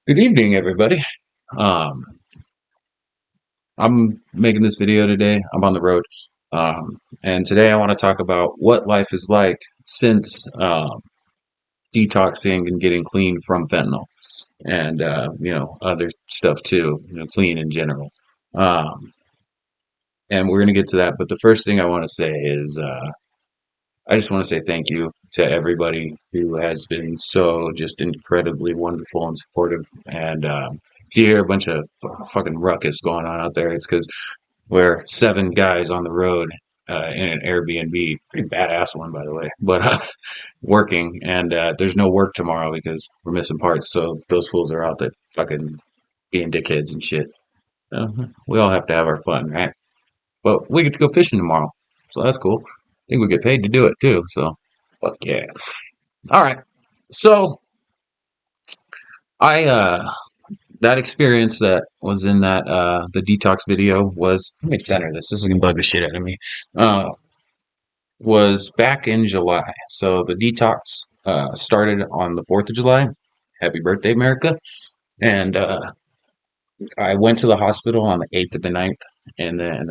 Good evening, everybody. Um, I'm making this video today. I'm on the road. And today I want to talk about what life is like since detoxing and getting clean from fentanyl and, other stuff too, clean in general. Um, and we're going to get to that. But the first thing I want to say is I just want to say thank you to everybody who has been so just incredibly wonderful and supportive. And if you hear a bunch of fucking ruckus going on out there, it's because we're seven guys on the road in an Airbnb, pretty badass one, by the way, but working. And there's no work tomorrow because we're missing parts. So those fools are out there fucking being dickheads and shit. We all have to have our fun, right? But we get to go fishing tomorrow. So that's cool. I think we get paid to do it too. So fuck yeah. All right. So I that experience that was in that the detox video was, let me center this. This is gonna bug the shit out of me. Uh was back in July. So the detox started on the 4th of July. Happy birthday, America. And I went to the hospital on the 8th of the ninth, and then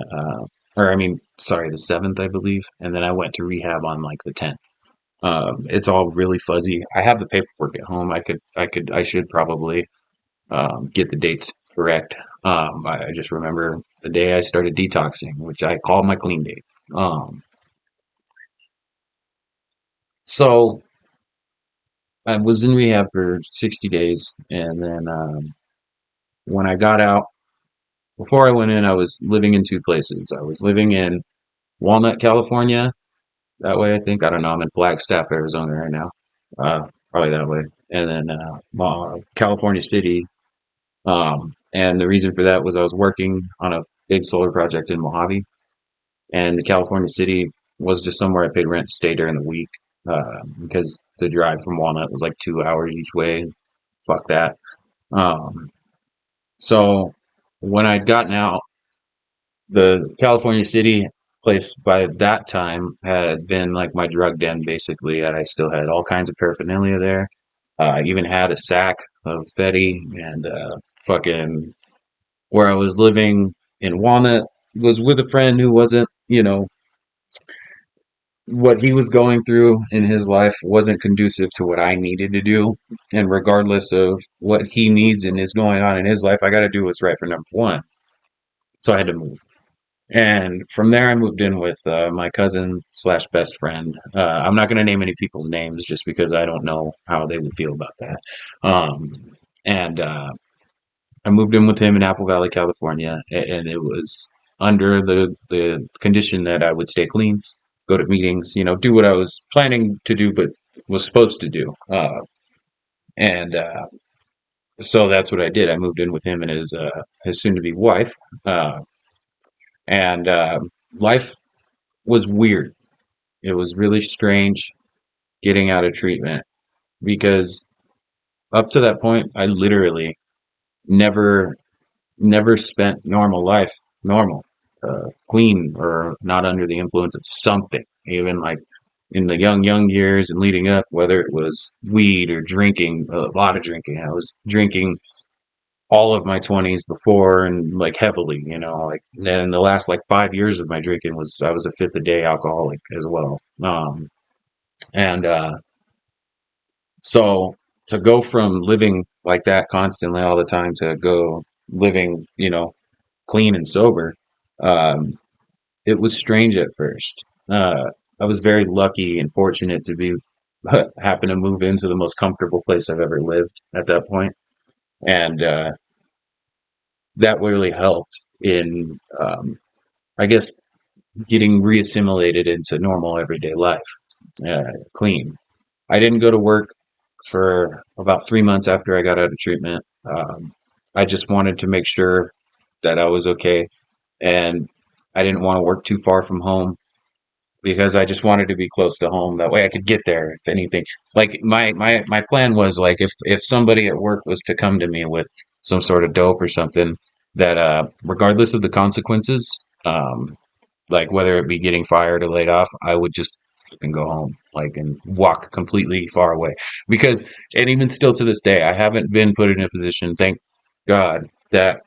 or I mean, sorry, the 7th, I believe. And then I went to rehab on like the 10th. It's all really fuzzy. I have the paperwork at home. I should probably get the dates correct. I just remember the day I started detoxing, which I called my clean date. So I was in rehab for 60 days, and then when I got out, before I went in, I was living in two places. I was living in Walnut, California. That way, I think. I don't know. I'm in Flagstaff, Arizona right now. Probably that way. And then California City. And the reason for that was I was working on a big solar project in Mojave, and the California City was just somewhere I paid rent to stay during the week because the drive from Walnut was like 2 hours each way. Fuck that. Um, so when I'd gotten out, the California City place by that time had been like my drug den, basically. And I still had all kinds of paraphernalia there. I even had a sack of Fetty and fucking where I was living in Walnut was with a friend who wasn't, what he was going through in his life wasn't conducive to what I needed to do. And regardless of what he needs and is going on in his life, I got to do what's right for number one. So I had to move. And from there, I moved in with my cousin slash best friend. I'm not going to name any people's names just because I don't know how they would feel about that. And I moved in with him in Apple Valley, California, and it was under the condition that I would stay clean, go to meetings, do what I was planning to do, but was supposed to do. And so that's what I did. I moved in with him and his soon to be wife, uh, and life was weird. It was really strange getting out of treatment because up to that point, I literally never never spent normal life normal, clean or not under the influence of something. Even like in the young years and leading up, whether it was weed or drinking, a lot of drinking. I was drinking all of my 20s before and like heavily, like then the last like 5 years of my drinking was I was a fifth a day alcoholic as well. And So to go from living like that constantly all the time to go living, clean and sober, um, it was strange at first. I was very lucky and fortunate to be happen to move into the most comfortable place I've ever lived at that point, and that really helped in, I guess, getting reassimilated into normal everyday life, clean. I didn't go to work for about 3 months after I got out of treatment. I just wanted to make sure that I was okay, and I didn't want to work too far from home because I just wanted to be close to home. That way, I could get there if anything. Like my plan was like if somebody at work was to come to me with some sort of dope or something, that regardless of the consequences, like whether it be getting fired or laid off, I would just fucking go home, like, and walk completely far away. Because, and even still to this day, I haven't been put in a position, thank God, that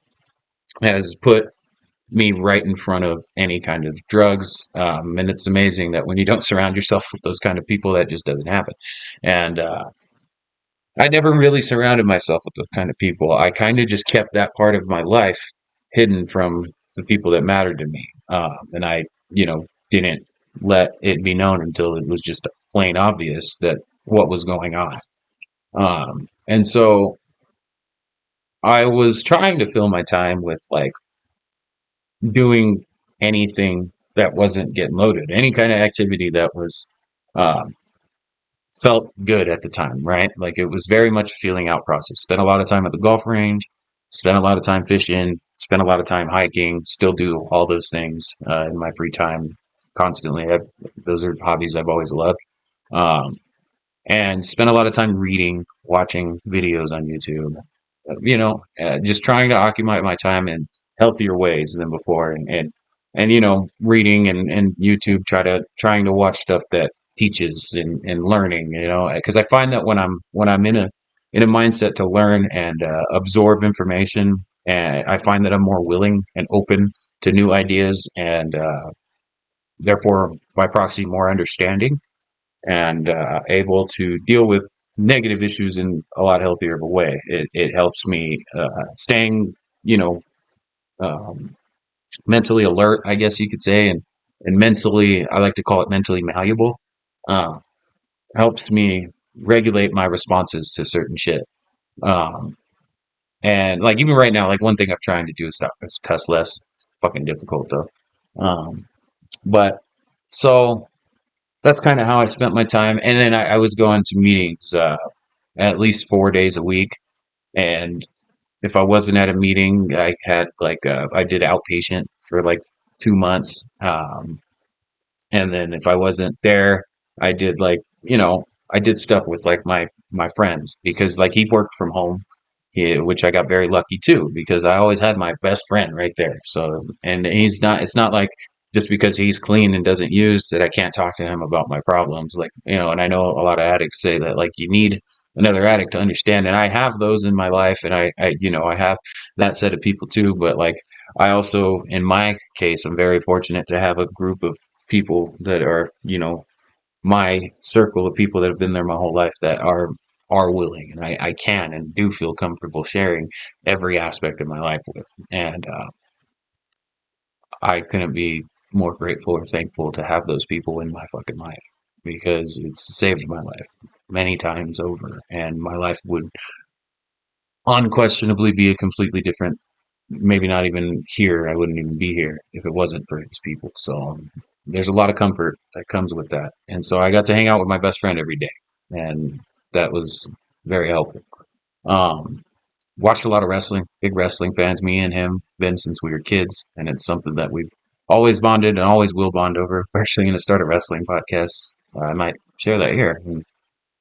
has put me right in front of any kind of drugs. And it's amazing that when you don't surround yourself with those kind of people, that just doesn't happen. And I never really surrounded myself with those kind of people. I kind of just kept that part of my life hidden from the people that mattered to me. And I, didn't let it be known until it was just plain obvious that what was going on. And so I was trying to fill my time with like doing anything that wasn't getting loaded, any kind of activity that was um, felt good at the time, right? Like it was very much a feeling out process. Spent a lot of time at the golf range, spent a lot of time fishing, spent a lot of time hiking, still do all those things in my free time constantly. Those are hobbies I've always loved. Um, and spent a lot of time reading, watching videos on YouTube, just trying to occupy my time in healthier ways than before, and reading and YouTube, trying to watch stuff that teaches and learning, because I find that when I'm in a mindset to learn and absorb information, and I find that I'm more willing and open to new ideas, and therefore by proxy more understanding and able to deal with negative issues in a lot healthier of a way. It helps me staying, you know, um, mentally alert, I guess you could say, and mentally, I like to call it mentally malleable. Uh, Helps me regulate my responses to certain shit. Um, and like even right now, like one thing I'm trying to do is cuss less. Fucking difficult though. But so that's kind of how I spent my time. And then I was going to meetings at least 4 days a week. And if I wasn't at a meeting, I had like I did outpatient for like 2 months. And then if I wasn't there, I did like, I did stuff with like my friends because like he worked from home, which I got very lucky too because I always had my best friend right there. So, and it's not like just because he's clean and doesn't use that I can't talk to him about my problems. Like, and I know a lot of addicts say that like you need another addict to understand. And I have those in my life and I have that set of people too. But like, I also, in my case, I'm very fortunate to have a group of people that are, my circle of people that have been there my whole life that are willing and I can and do feel comfortable sharing every aspect of my life with. And I couldn't be more grateful or thankful to have those people in my fucking life because it's saved my life many times over. And my life would unquestionably be a completely different, maybe not even here. I wouldn't even be here if it wasn't for his people. So there's a lot of comfort that comes with that. And so I got to hang out with my best friend every day, and that was very helpful. Um, Watched a lot of wrestling, big wrestling fans. Me and him been since we were kids, and it's something that we've always bonded and always will bond over. We're actually going to start a wrestling podcast. I might share that here. And,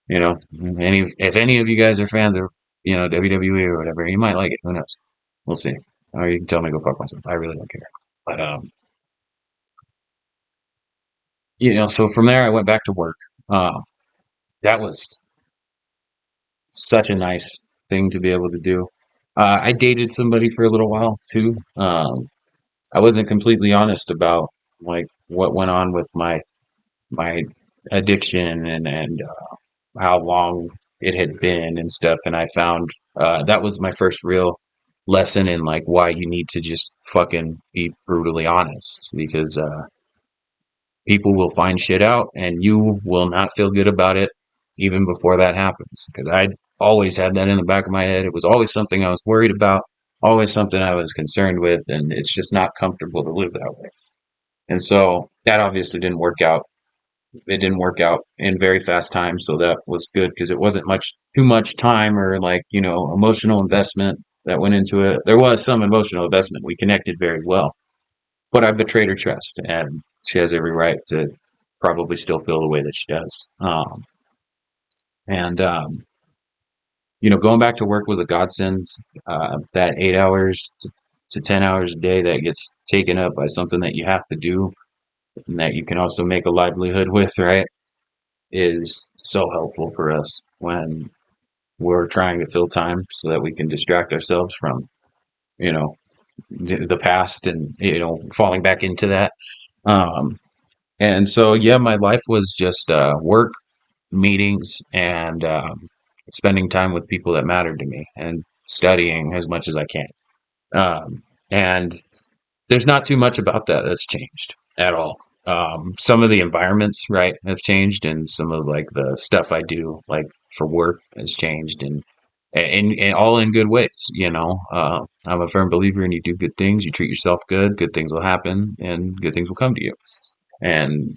if any of you guys are fans of WWE or whatever, you might like it. Who knows? We'll see. Or you can tell me to go fuck myself. I really don't care. But so from there I went back to work. Uh, that was such a nice thing to be able to do. I dated somebody for a little while too. I wasn't completely honest about like what went on with my addiction and how long it had been and stuff. And I found that was my first real lesson in like why you need to just fucking be brutally honest because people will find shit out and you will not feel good about it even before that happens. Because I always had that in the back of my head. It was always something I was worried about, always something I was concerned with, and it's just not comfortable to live that way. And so that obviously didn't work out. It didn't work out in very fast time, so that was good because it wasn't too much time or like, emotional investment that went into it. There was some emotional investment. We connected very well, but I betrayed her trust, and she has every right to probably still feel the way that she does. And Going back to work was a godsend. That 8 hours to 10 hours a day that gets taken up by something that you have to do and that you can also make a livelihood with, right, is so helpful for us when we're trying to fill time so that we can distract ourselves from, you know, the past and, falling back into that. Um, and so, yeah, my life was just work, meetings, and spending time with people that mattered to me and studying as much as I can. And there's not too much about that that's changed at all. Some of the environments, right, have changed, and some of like the stuff I do, like for work, has changed, and all in good ways. I'm a firm believer in you do good things, you treat yourself good, good things will happen, and good things will come to you. And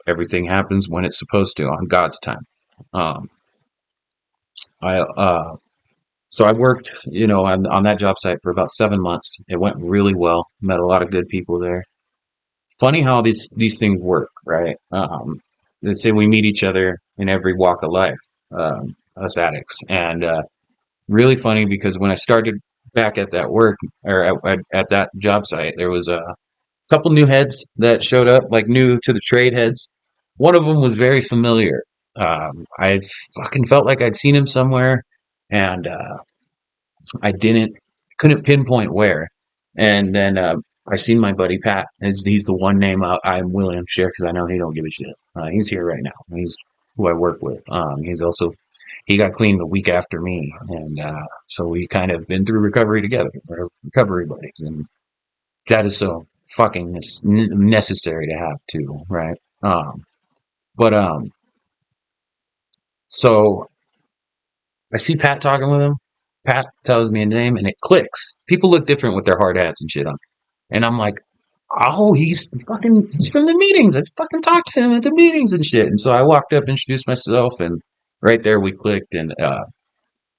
everything happens when it's supposed to on God's time. Um, I So I worked, on that job site for about 7 months. It went really well. Met a lot of good people there. Funny how these things work, right? They say we meet each other in every walk of life, us addicts, and really funny because when I started back at that work or at that job site, there was a couple new heads that showed up, like new to the trade heads. One of them was very familiar. I fucking felt like I'd seen him somewhere, and I couldn't pinpoint where. And then I seen my buddy Pat. He's the one name I'm willing to share because I know he don't give a shit. He's here right now. He's who I work with. He got clean the week after me, and so we kind of been through recovery together. We're recovery buddies, and that is so fucking necessary to have too, right? But so I see Pat talking with him. Pat tells me a name, and it clicks. People look different with their hard hats and shit on. And I'm like, oh, he's from the meetings. I fucking talked to him at the meetings and shit. And so I walked up, introduced myself, and right there we clicked. And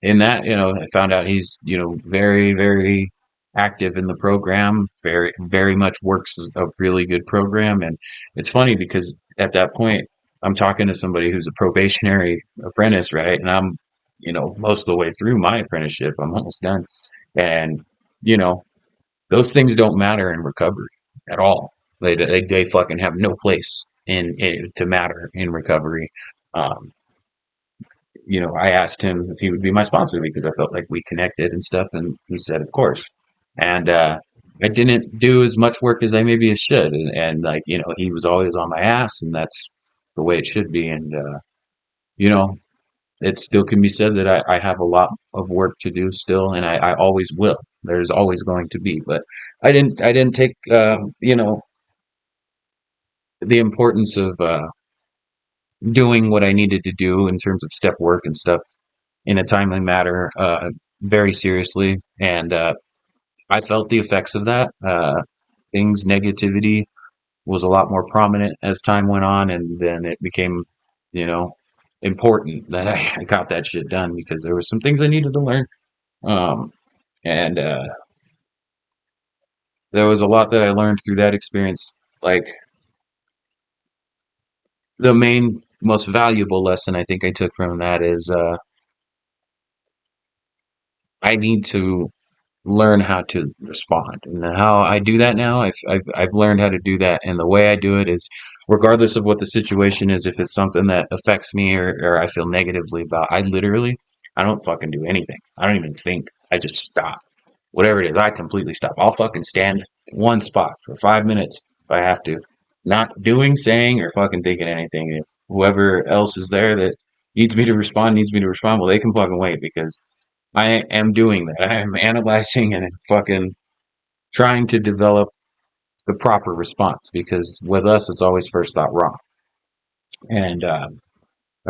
in that, I found out he's, very, very active in the program, very, very much works a really good program. And it's funny because at that point, I'm talking to somebody who's a probationary apprentice, right? And I'm, most of the way through my apprenticeship. I'm almost done. And, you know, those things don't matter in recovery at all. They fucking have no place in to matter in recovery. Um, I asked him if he would be my sponsor because I felt like we connected and stuff, and he said, of course. And I didn't do as much work as I maybe should, and like he was always on my ass, and that's the way it should be. And you know, it still can be said that I have a lot of work to do still, and I always will. There's always going to be, but I didn't take the importance of doing what I needed to do in terms of step work and stuff in a timely manner very seriously, and I felt the effects of that. Things negativity was a lot more prominent as time went on, and then it became, you know, important that I got that shit done because there were some things I needed to learn. Um, and there was a lot that I learned through that experience. Like the main, most valuable lesson I think I took from that is I need to learn how to respond. And how I do that now, I've learned how to do that. And the way I do it is, regardless of what the situation is, if it's something that affects me or I feel negatively about, I don't fucking do anything. I don't even think. I just stop. Whatever it is, I completely stop. I'll fucking stand in one spot for 5 minutes if I have to. Not doing, saying, or fucking thinking anything. If whoever else is there that needs me to respond, well, they can fucking wait because I am doing that. I am analyzing and fucking trying to develop the proper response because with us, it's always first thought wrong. And I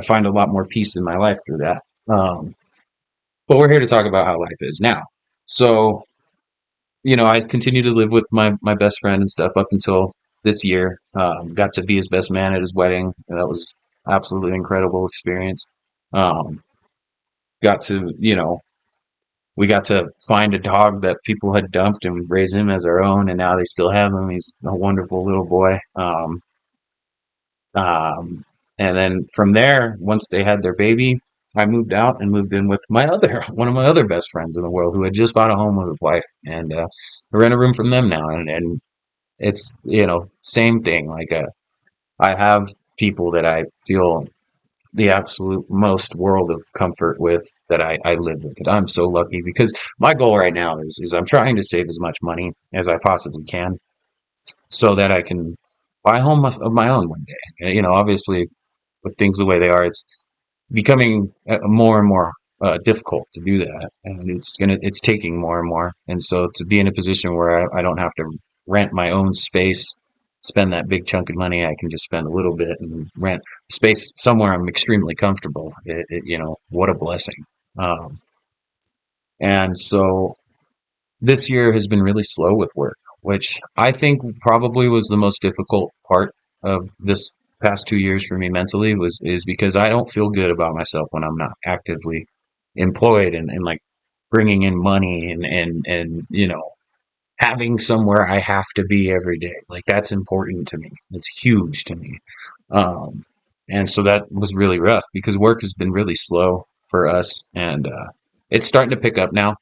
find a lot more peace in my life through that. But we're here to talk about how life is now. So, I continue to live with my best friend and stuff up until this year. Got to be his best man at his wedding. And that was absolutely incredible experience. Um, got to, we got to find a dog that people had dumped and raise him as our own, and now they still have him. He's a wonderful little boy. Um, and then from there, once they had their baby, I moved out and moved in with one of my other best friends in the world, who had just bought a home with his wife, and I rent a room from them now. And it's, same thing. Like, I have people that I feel the absolute most world of comfort with that I live with. And I'm so lucky because my goal right now is I'm trying to save as much money as I possibly can so that I can buy a home of my own one day. Obviously, with things the way they are, it's becoming more and more difficult to do that, and it's taking more and more. And so to be in a position where I don't have to rent my own space, spend that big chunk of money, I can just spend a little bit and rent space somewhere I'm extremely comfortable. What a blessing. Um, and so this year has been really slow with work, which I think probably was the most difficult part of this past 2 years for me mentally was is because I don't feel good about myself when I'm not actively employed and like bringing in money and having somewhere I have to be every day. Like that's important to me. It's huge to me. Um, and so that was really rough because work has been really slow for us and it's starting to pick up now.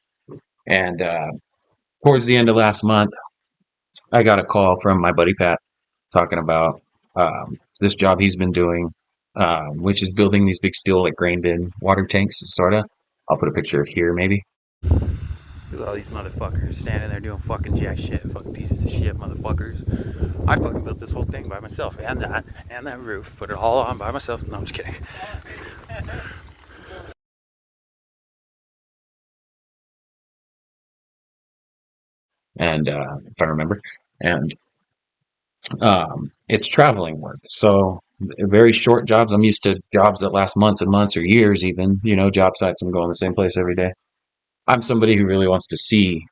And towards the end of last month, I got a call from my buddy Pat talking about this job he's been doing, which is building these big steel like grain bin water tanks, sorta. I'll put a picture here, maybe. Look at all these motherfuckers standing there doing fucking jack shit, fucking pieces of shit, motherfuckers. I fucking built this whole thing by myself, and that roof, put it all on by myself. No, I'm just kidding. And if I remember, and it's traveling work. So very short jobs. I'm used to jobs that last months and months or years, even. Job sites. I'm going the same place every day. I'm somebody who really wants to see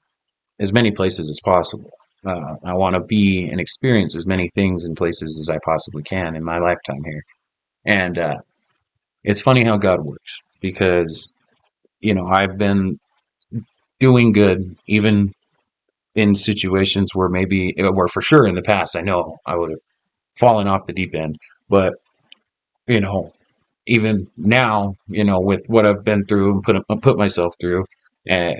as many places as possible. I want to be and experience as many things and places as I possibly can in my lifetime here. And it's funny how God works because, I've been doing good even in situations where where for sure in the past, I know I would have fallen off the deep end. But, you know, even now, with what I've been through and put myself through, uh,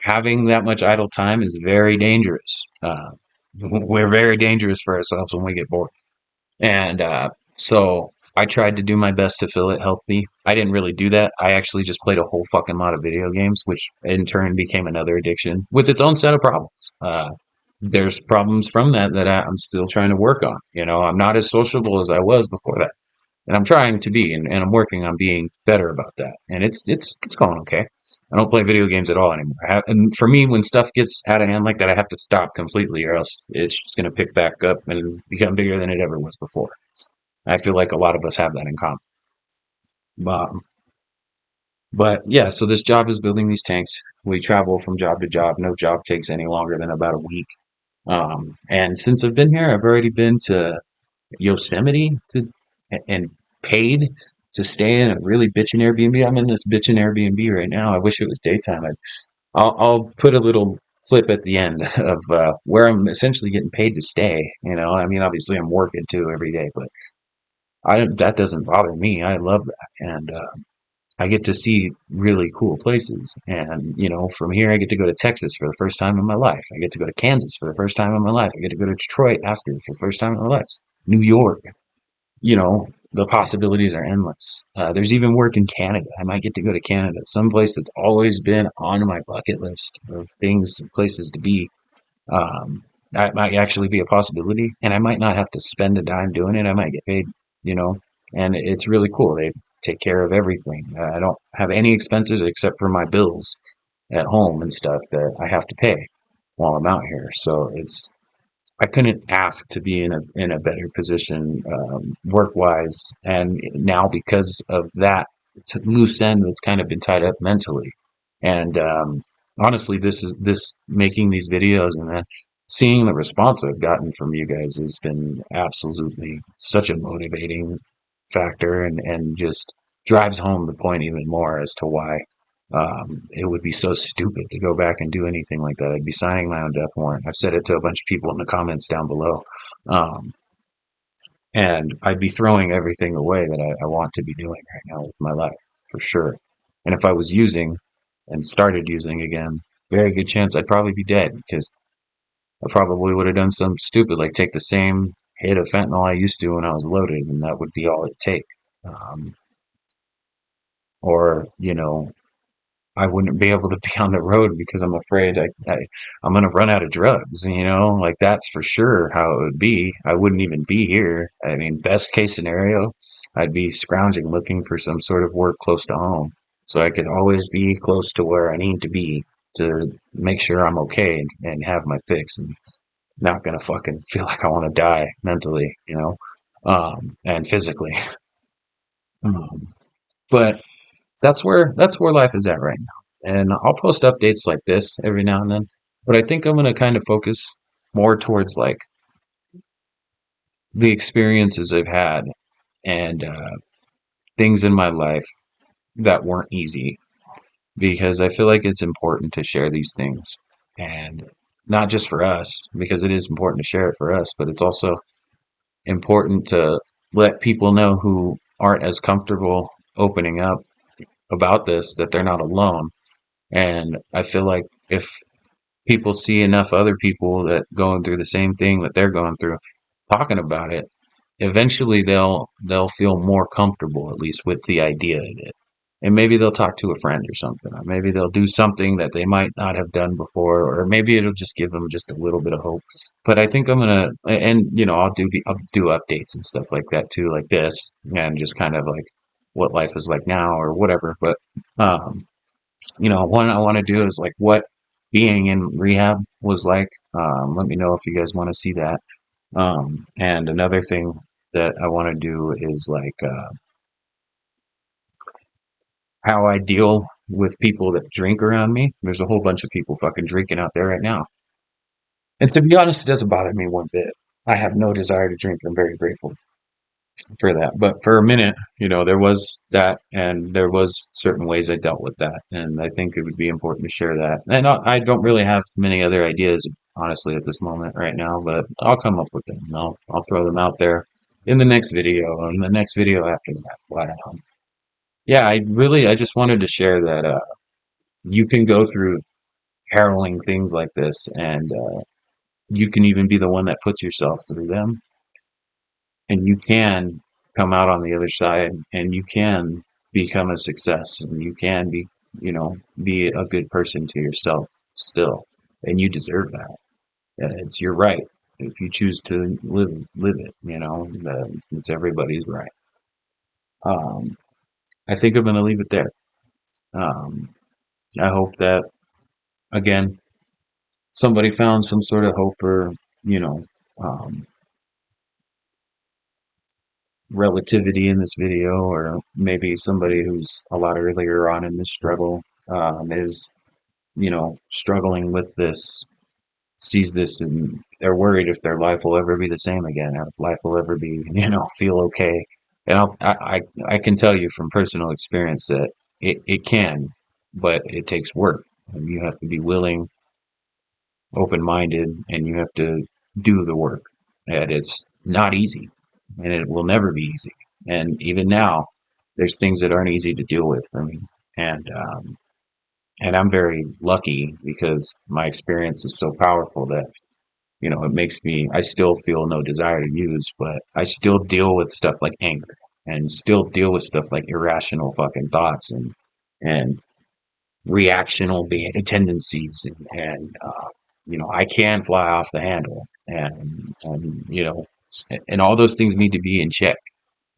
having that much idle time is very dangerous. We're very dangerous for ourselves when we get bored. And so I tried to do my best to fill it healthy. I didn't really do that. I actually just played a whole fucking lot of video games, which in turn became another addiction with its own set of problems. There's problems from that I'm still trying to work on. I'm not as sociable as I was before that, and I'm trying to be, and I'm working on being better about that. And it's going okay. I don't play video games at all anymore. And for me, when stuff gets out of hand like that, I have to stop completely, or else it's just going to pick back up and become bigger than it ever was before. I feel like a lot of us have that in common. Um, but yeah, so this job is building these tanks. We travel from job to job. No job takes any longer than about a week. And since I've been here, I've already been to Yosemite and paid to stay in a really bitchin' Airbnb. I'm in this bitchin' Airbnb right now. I wish it was daytime. I'll put a little clip at the end of where I'm essentially getting paid to stay. I mean, obviously I'm working too every day, but that doesn't bother me. I love that, and I get to see really cool places. And from here, I get to go to Texas for the first time in my life. I get to go to Kansas for the first time in my life. I get to go to Detroit after for the first time in my life. New York. The possibilities are endless. There's even work in Canada. I might get to go to Canada, someplace that's always been on my bucket list of things, places to be. Um, that might actually be a possibility, and I might not have to spend a dime doing it. I might get paid, you know, and it's really cool. They take care of everything. I don't have any expenses except for my bills at home and stuff that I have to pay while I'm out here. So I couldn't ask to be in a better position work wise, and now because of that loose end that's kind of been tied up mentally, and honestly, this making these videos and then seeing the response I've gotten from you guys has been absolutely such a motivating factor, and just drives home the point even more as to why it would be so stupid to go back and do anything like that. I'd be signing my own death warrant. I've said it to a bunch of people in the comments down below. Um, and I'd be throwing everything away that I want to be doing right now with my life, for sure. And if I was using and started using again, very good chance I'd probably be dead because I probably would have done something stupid like take the same hit of fentanyl I used to when I was loaded, and that would be all it'd take. Um, or, I wouldn't be able to be on the road because I'm afraid I'm going to run out of drugs, like that's for sure how it would be. I wouldn't even be here. I mean, best case scenario, I'd be scrounging looking for some sort of work close to home so I could always be close to where I need to be to make sure I'm okay and have my fix and not going to fucking feel like I want to die mentally, and physically. Um, but that's where life is at right now. And I'll post updates like this every now and then. But I think I'm gonna kind of focus more towards like the experiences I've had and things in my life that weren't easy because I feel like it's important to share these things and not just for us because it is important to share it for us, but it's also important to let people know who aren't as comfortable opening up about this that they're not alone. And I feel like if people see enough other people that going through the same thing that they're going through, talking about it, eventually they'll feel more comfortable at least with the idea of it. And maybe they'll talk to a friend or something, or maybe they'll do something that they might not have done before, or maybe it'll just give them just a little bit of hope. But I think I'm gonna, and I'll do updates and stuff like that too, like this, and just kind of like what life is like now or whatever. But um, one I want to do is like what being in rehab was like. Let me know if you guys want to see that. And another thing that I want to do is like how I deal with people that drink around me. There's a whole bunch of people fucking drinking out there right now. And to be honest, it doesn't bother me one bit. I have no desire to drink. I'm very grateful for that. But for a minute, there was that, and there was certain ways I dealt with that, and I think it would be important to share that. And I don't really have many other ideas, honestly, at this moment right now, but I'll come up with them. And I'll throw them out there in the next video and the next video after that. But yeah, I just wanted to share that you can go through harrowing things like this, and you can even be the one that puts yourself through them and you can come out on the other side and you can become a success and you can be a good person to yourself still, and you deserve that. It's your right if you choose to live it, it's everybody's right. um, I think I'm going to leave it there. um, I hope that again somebody found some sort of hope or you know um, relativity in this video, or maybe somebody who's a lot earlier on in this struggle is, struggling with this, sees this, and they're worried if their life will ever be the same again, or if life will ever be, feel okay. And I can tell you from personal experience that it can, but it takes work. And you have to be willing, open minded, and you have to do the work. And it's not easy, and it will never be easy. And even now, there's things that aren't easy to deal with for me. And and I'm very lucky because my experience is so powerful that it makes me. I still feel no desire to use, but I still deal with stuff like anger and still deal with stuff like irrational fucking thoughts and reactional tendencies and I can fly off the handle and all those things need to be in check,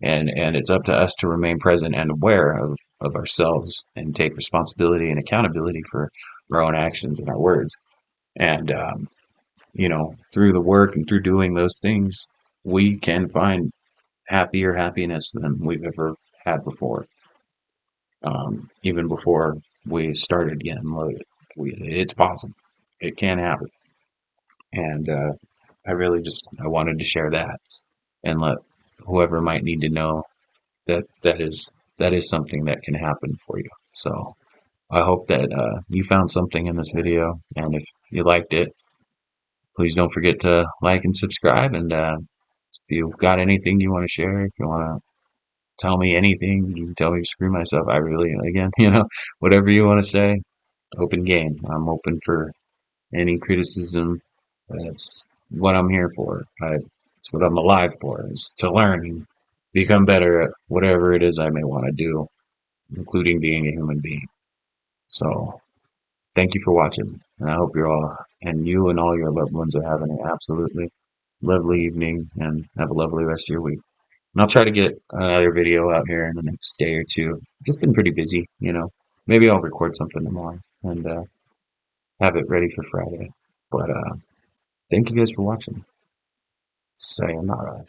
and it's up to us to remain present and aware of ourselves and take responsibility and accountability for our own actions and our words. And through the work and through doing those things, we can find happier happiness than we've ever had before, even before we started getting loaded. It's possible. It can happen. And I wanted to share that and let whoever might need to know that is something that can happen for you. So I hope that you found something in this video, and if you liked it, please don't forget to like and subscribe. And if you've got anything you want to share, if you want to tell me anything, you can tell me to screw myself. I really, again, whatever you want to say, open game. I'm open for any criticism That's what I'm here for. It's what I'm alive for, is to learn and become better at whatever it is I may want to do, including being a human being. So thank you for watching, and I hope you're all, and you and all your loved ones are having an absolutely lovely evening and have a lovely rest of your week. And I'll try to get another video out here in the next day or two. Just been pretty busy, you know. Maybe I'll record something tomorrow and have it ready for Friday. But thank you guys for watching. Sayonara.